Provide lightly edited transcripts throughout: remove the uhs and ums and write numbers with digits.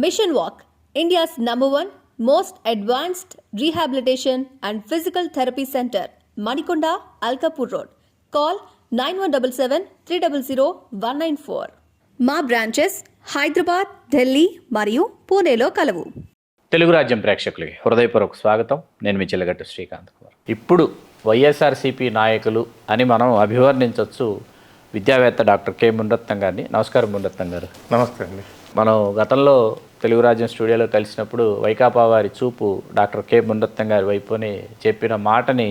Mission Walk, India's #1 most advanced rehabilitation and physical therapy center, Manikonda, Alkapur Road. Call 9177 300 194. మా branches Hyderabad, Delhi మరియు పూణేలో కలవు. తెలుగు రాజ్యం ప్రేక్షకులకి హృదయపూర్వక స్వాగతం. నేను మీ చిల్లగట్టు శ్రీకాంత్ కుమార్. ఇప్పుడు వైఎస్ఆర్సీపీ నాయకులు అని మనం అభివర్ణించవచ్చు విద్యావేత్త డాక్టర్ కె మునిరత్నం గారిని. నమస్కారం మునిరత్నం గారు. నమస్తే అండి. మనం గతంలో తెలుగు రాజ్యం స్టూడియోలో కలిసినప్పుడు వైకాపా వారి చూపు డాక్టర్ కె మునిరత్నం గారి వైపుని చెప్పిన మాటని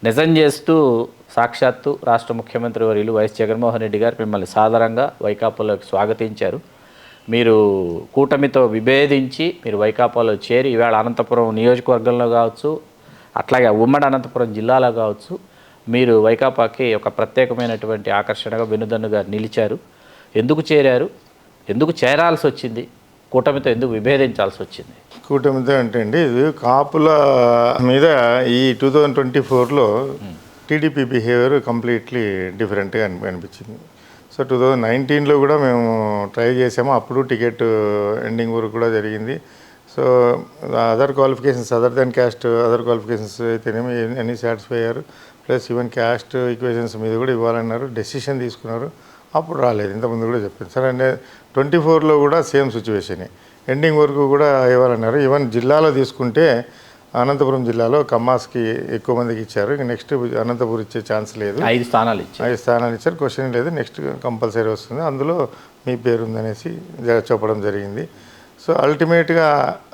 నిజం చేస్తూ సాక్షాత్తు రాష్ట్ర ముఖ్యమంత్రి వర్యులు వైఎస్ జగన్మోహన్ రెడ్డి గారు మిమ్మల్ని సాదరంగా వైకాపాలోకి స్వాగతించారు. మీరు కూటమితో విభేదించి మీరు వైకాపాలో చేరి ఈవేళ అనంతపురం నియోజకవర్గంలో కావచ్చు, అట్లాగే ఉమ్మడి అనంతపురం జిల్లాలో కావచ్చు, మీరు వైకాపాకి ఒక ప్రత్యేకమైనటువంటి ఆకర్షణగా వెనుదన్నుగా నిలిచారు. ఎందుకు చేరారు? ఎందుకు చేరాల్సి వచ్చింది? కూటమితో ఎందుకు విభేదించాల్సి వచ్చింది? కూటమితో అంటే అండి, ఇది కాపుల మీద ఈ 2024లో టీడీపీ బిహేవియర్ కంప్లీట్లీ డిఫరెంట్గా అనిపించింది. సో 2019లో కూడా మేము ట్రై చేసాము. అప్పుడు టికెట్ ఎండింగ్ వరకు కూడా జరిగింది. So other qualifications other than caste other qualifications అయితేనేమి అన్నీ సాటిస్ఫై అయ్యారు. ప్లస్ ఈవెన్ క్యాస్ట్ ఈక్వేషన్స్ మీద కూడా ఇవ్వాలన్నారు, డెసిషన్ తీసుకున్నారు. అప్పుడు రాలేదు. ఇంతకుముందు కూడా చెప్పాను సార్. అంటే 24లో కూడా సేమ్ సిచ్యువేషన్, ఎండింగ్ వరకు కూడా ఇవ్వాలన్నారు. ఈవెన్ జిల్లాలో తీసుకుంటే అనంతపురం జిల్లాలో కమ్మాస్కి ఎక్కువ మందికి ఇచ్చారు. ఇక నెక్స్ట్ అనంతపురం ఇచ్చే ఛాన్స్ లేదు. 5 స్థానాలు ఇచ్చారు. క్వశ్చన్ లేదు. నెక్స్ట్ కంపల్సరీ వస్తుంది, అందులో మీ పేరు ఉందనేసి చెప్పడం జరిగింది. సో అల్టిమేట్గా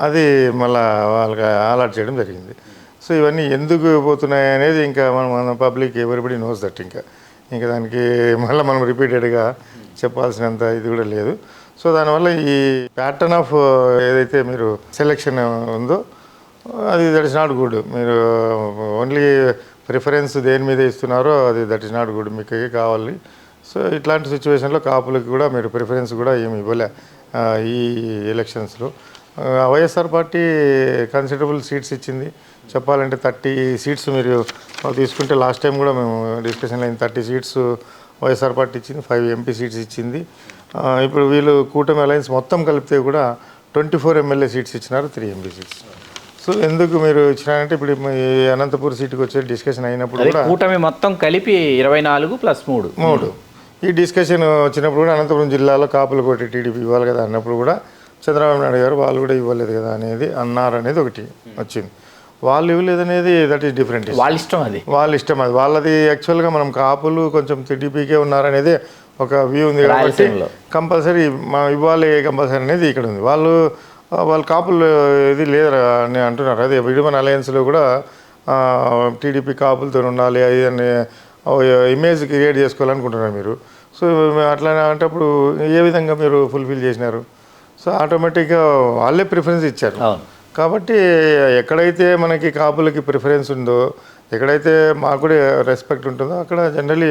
అది మళ్ళీ వాళ్ళకి అలాట్ చేయడం జరిగింది. సో ఇవన్నీ ఎందుకు పోతున్నాయి అనేది ఇంకా మన పబ్లిక్ ఎవరిబడి నోస్ దట్. ఇంకా దానికి మళ్ళీ మనం రిపీటెడ్గా చెప్పాల్సినంత ఇది కూడా లేదు. సో దానివల్ల ఈ ప్యాటర్న్ ఆఫ్ ఏదైతే మీరు సెలెక్షన్ ఉందో అది దట్ ఇస్ నాట్ గుడ్. మీరు ఓన్లీ ప్రిఫరెన్స్ దేని మీద ఇస్తున్నారో అది దట్ ఇస్ నాట్ గుడ్. మీకు కావాలి. సో ఇట్లాంటి సిచ్యువేషన్లో కాపులకి కూడా మీరు ప్రిఫరెన్స్ కూడా ఏమి ఇవ్వలే ఈ ఎలక్షన్స్లో. వైఎస్ఆర్ పార్టీ కన్సిడరబుల్ సీట్స్ ఇచ్చింది. చెప్పాలంటే 30 సీట్స్ మీరు తీసుకుంటే లాస్ట్ టైం కూడా మేము డిస్కషన్లో అయింది. 30 సీట్స్ వైఎస్ఆర్ పార్టీ ఇచ్చింది, 5 ఎంపీ సీట్స్ ఇచ్చింది. ఇప్పుడు వీళ్ళు కూటమి అలయన్స్ మొత్తం కలిపితే కూడా 24 ఎమ్మెల్యే సీట్స్ ఇచ్చినారు, 3 ఎంపీ సీట్స్. సో ఎందుకు మీరు ఇచ్చినారంటే ఇప్పుడు ఈ అనంతపూర్ సీటుకి వచ్చే డిస్కషన్ అయినప్పుడు కూడా కూటమి మొత్తం కలిపి 24+3 ఈ డిస్కషన్ వచ్చినప్పుడు కూడా అనంతపురం జిల్లాలో కాపులు కొట్టి టీడీపీ ఇవ్వాలి కదా అన్నప్పుడు కూడా చంద్రబాబు నాయుడు గారు వాళ్ళు కూడా ఇవ్వలేదు కదా అనేది అన్నారనేది ఒకటి వచ్చింది. వాళ్ళు ఇవ్వలేదు అనేది దట్ ఈస్ డిఫరెంట్. వాళ్ళ ఇష్టం అది వాళ్ళది. యాక్చువల్గా మనం కాపులు కొంచెం టీడీపీకే ఉన్నారనేది ఒక వ్యూ ఉంది కాబట్టి కంపల్సరీ ఇవ్వాలి కంపల్సరీ అనేది ఇక్కడ ఉంది. వాళ్ళు కాపులు ఇది లేదు అని అంటున్నారు. అదే విడిమన్ అలయన్స్లో కూడా టీడీపీ కాపులతో ఉండాలి అది అని ఇమేజ్ క్రియేట్ చేసుకోవాలనుకుంటున్నారు మీరు. సో అట్లా అంటప్పుడు ఏ విధంగా మీరు ఫుల్ఫిల్ చేసినారు? సో ఆటోమేటిక్గా వాళ్ళే ప్రిఫరెన్స్ ఇచ్చారు. కాబట్టి ఎక్కడైతే మనకి కాపులకి ప్రిఫరెన్స్ ఉందో, ఎక్కడైతే మాకు కూడా రెస్పెక్ట్ ఉంటుందో అక్కడ generally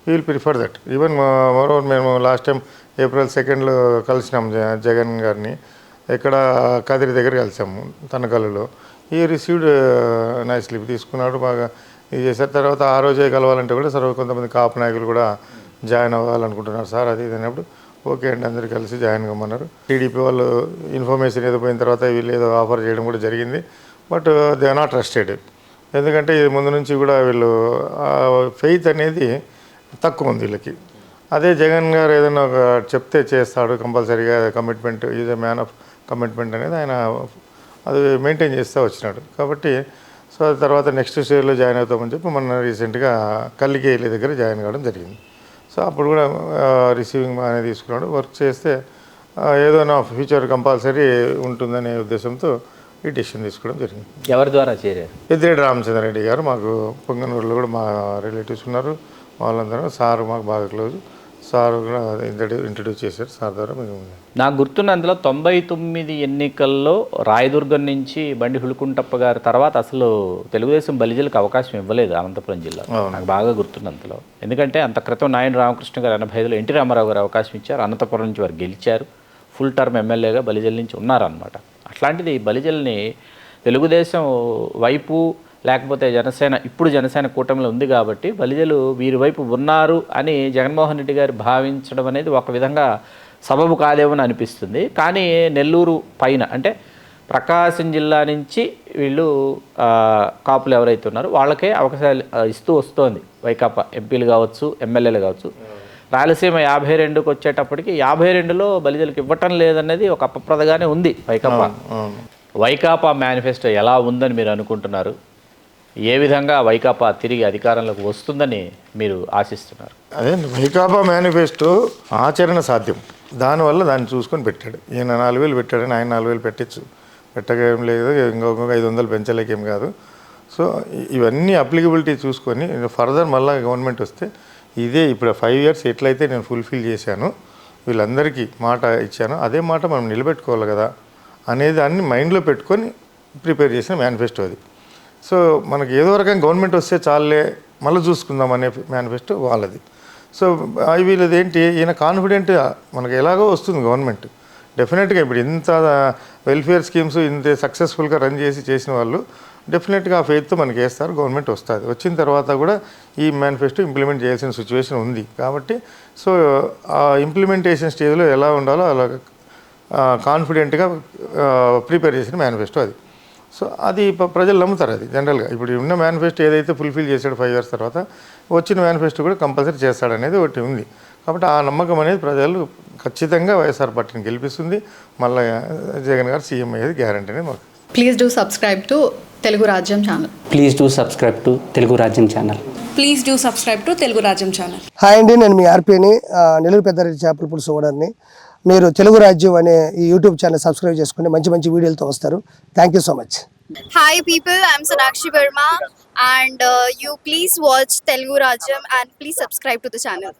we will prefer that. Even moreover మేము లాస్ట్ టైం April 2 కలిసినాం జగన్ గారిని. ఎక్కడ కదిరి దగ్గర కలిసాము తనకల్లులో. ఈ రిసీవ్డ్ నైస్లీ తీసుకున్నాడు, బాగా ఇది చేశారు. తర్వాత ఆ రోజే కలవాలంటే కూడా సరే కొంతమంది కాపు నాయకులు కూడా జాయిన్ అవ్వాలనుకుంటున్నారు సార్ అది ఇది అన్నప్పుడు ఓకే అండి అందరు కలిసి జాయిన్ కమ్మన్నారు. టీడీపీ వాళ్ళు ఇన్ఫర్మేషన్ ఏదో పోయిన తర్వాత వీళ్ళు ఏదో ఆఫర్ చేయడం కూడా జరిగింది. But they are not trusted. ఎందుకంటే ఇది ముందు నుంచి కూడా వీళ్ళు ఫెయిత్ అనేది తక్కువ ఉంది వీళ్ళకి. అదే జగన్ గారు ఏదైనా ఒక చెప్తే చేస్తాడు కంపల్సరీగా, commitment is a man of commitment అనేది ఆయన అది మెయింటైన్ చేస్తూ వచ్చినాడు. కాబట్టి సో తర్వాత నెక్స్ట్ స్టేజ్లో జాయిన్ అవుతామని చెప్పి మొన్న రీసెంట్గా కల్లికేలి దగ్గర జాయిన్ కావడం జరిగింది. సో అప్పుడు కూడా రిసీవింగ్ అనేది తీసుకున్నాడు. వర్క్ చేస్తే ఏదో నా ఫ్యూచర్ కంపల్సరీ ఉంటుందనే ఉద్దేశంతో ఈ డెసిషన్ తీసుకోవడం జరిగింది. ఎవరి ద్వారా చేరారు? పెద్దిరెడ్డి రామచంద్రారెడ్డి గారు, మాకు పొంగనూరులో కూడా మా రిలేటివ్స్ ఉన్నారు. వాళ్ళందరూ సార్ మాకు బాగా క్లోజ్. సార్ కూడా ఇంట్రడ్యూస్ చేశారు. సార్ ద్వారా మేము నాకు గుర్తున్నందులో 99 ఎన్నికల్లో రాయదుర్గం నుంచి బండి హులుకుంటప్ప గారి తర్వాత అసలు తెలుగుదేశం బలిజలకు అవకాశం ఇవ్వలేదు అనంతపురం జిల్లా. నాకు బాగా గుర్తున్నంతలో. ఎందుకంటే అంత క్రితం నాయన రామకృష్ణ గారు 85లో ఎన్టీ రామారావు గారు అవకాశం ఇచ్చారు. అనంతపురం నుంచి వారు గెలిచారు. ఫుల్ టర్మ్ ఎమ్మెల్యేగా బలిజల నుంచి ఉన్నారనమాట. అట్లాంటిది బలిజల్ని తెలుగుదేశం వైపు లేకపోతే జనసేన ఇప్పుడు జనసేన కూటమిలో ఉంది కాబట్టి బలిజలు వీరి వైపు ఉన్నారు అని జగన్మోహన్ రెడ్డి గారు భావించడం అనేది ఒక విధంగా సబబు కాదేమో అని అనిపిస్తుంది. కానీ నెల్లూరు పైన అంటే ప్రకాశం జిల్లా నుంచి వీళ్ళు కాపులు ఎవరైతే ఉన్నారో వాళ్ళకే అవకాశాలు ఇస్తూ వస్తోంది వైకాపా, ఎంపీలు కావచ్చు, ఎమ్మెల్యేలు కావచ్చు. రాయలసీమ 52కి వచ్చేటప్పటికి 52లో బలిజలకు ఇవ్వటం లేదన్నది ఒక అపప్రదగానే ఉంది వైకాపా. వైకాపా మేనిఫెస్టో ఎలా ఉందని మీరు అనుకుంటున్నారు? ఏ విధంగా వైకాపా తిరిగి అధికారంలోకి వస్తుందని మీరు ఆశిస్తున్నారు? అదే వైకాపా మేనిఫెస్టో ఆచరణ సాధ్యం, దానివల్ల దాన్ని చూసుకొని పెట్టాడు. ఈయన 4,000 పెట్టాడని ఆయన 4,000 పెట్టచ్చు, పెట్టకేం లేదు, ఇంకొక 500 పెంచలేకేం కాదు. సో ఇవన్నీ అప్లికబిలిటీ చూసుకొని ఫర్దర్ మళ్ళీ గవర్నమెంట్ వస్తే ఇదే ఇప్పుడు 5 years ఎట్లయితే నేను ఫుల్ఫిల్ చేశాను, వీళ్ళందరికీ మాట ఇచ్చాను, అదే మాట మనం నిలబెట్టుకోవాలి కదా అనేది దాన్ని మైండ్లో పెట్టుకొని ప్రిపేర్ చేసిన మేనిఫెస్టో అది. సో మనకి ఏదో రకంగా గవర్నమెంట్ వస్తే చాలే మళ్ళీ చూసుకుందాం అనే మేనిఫెస్టో వాళ్ళది. సో వీళ్ళది ఏంటి, ఈయన కాన్ఫిడెంట్ మనకి ఎలాగో వస్తుంది గవర్నమెంట్ డెఫినెట్గా. ఇప్పుడు ఇంత వెల్ఫేర్ స్కీమ్స్ ఇంత సక్సెస్ఫుల్గా రన్ చేసిన వాళ్ళు డెఫినెట్గా ఆ ఫెయిత్తో మనకి వేస్తారు, గవర్నమెంట్ వస్తుంది. వచ్చిన తర్వాత కూడా ఈ మేనిఫెస్టో ఇంప్లిమెంట్ చేయాల్సిన సిచ్యువేషన్ ఉంది కాబట్టి సో ఆ ఇంప్లిమెంటేషన్ స్టేజ్లో ఎలా ఉండాలో అలా కాన్ఫిడెంట్గా ప్రిపేర్ చేసిన మేనిఫెస్టో అది. సో అది ప్రజలు నమ్ముతారు. అది జనరల్గా ఇప్పుడు ఉన్న మేనిఫెస్టో ఏదైతే ఫుల్ఫిల్ చేశాడు 5 years తర్వాత వచ్చిన మేనిఫెస్టో కూడా కంపల్సరీ చేస్తాడనేది ఒకటి ఉంది. కాబట్టి ఆ నమ్మకం అనేది ప్రజలు ఖచ్చితంగా వైఎస్ఆర్ పార్టీని గెలిపిస్తుంది. మళ్ళీ జగన్ గారు సీఎం అయ్యేది గ్యారంటీ అనేది మాకు. Please do subscribe to Telugu Rajyam channel. Please do subscribe to Telugu Rajyam channel. Please do subscribe to Telugu Rajyam channel. Hi అండి, నేను మీ ఆర్పీని, నెల్లూరు పెద్దారెడ్డి చేపల పులుసు ఓనర్ని. మీరు తెలుగు రాజ్యం అనే ఈ యూట్యూబ్ ఛానల్ సబ్స్క్రైబ్ చేసుకుని మంచి మంచి వీడియోలతో వస్తారు. Thank you so much. Hi people, I'm Sonakshi Verma and you please watch Telugu Rajyam and please subscribe to the channel.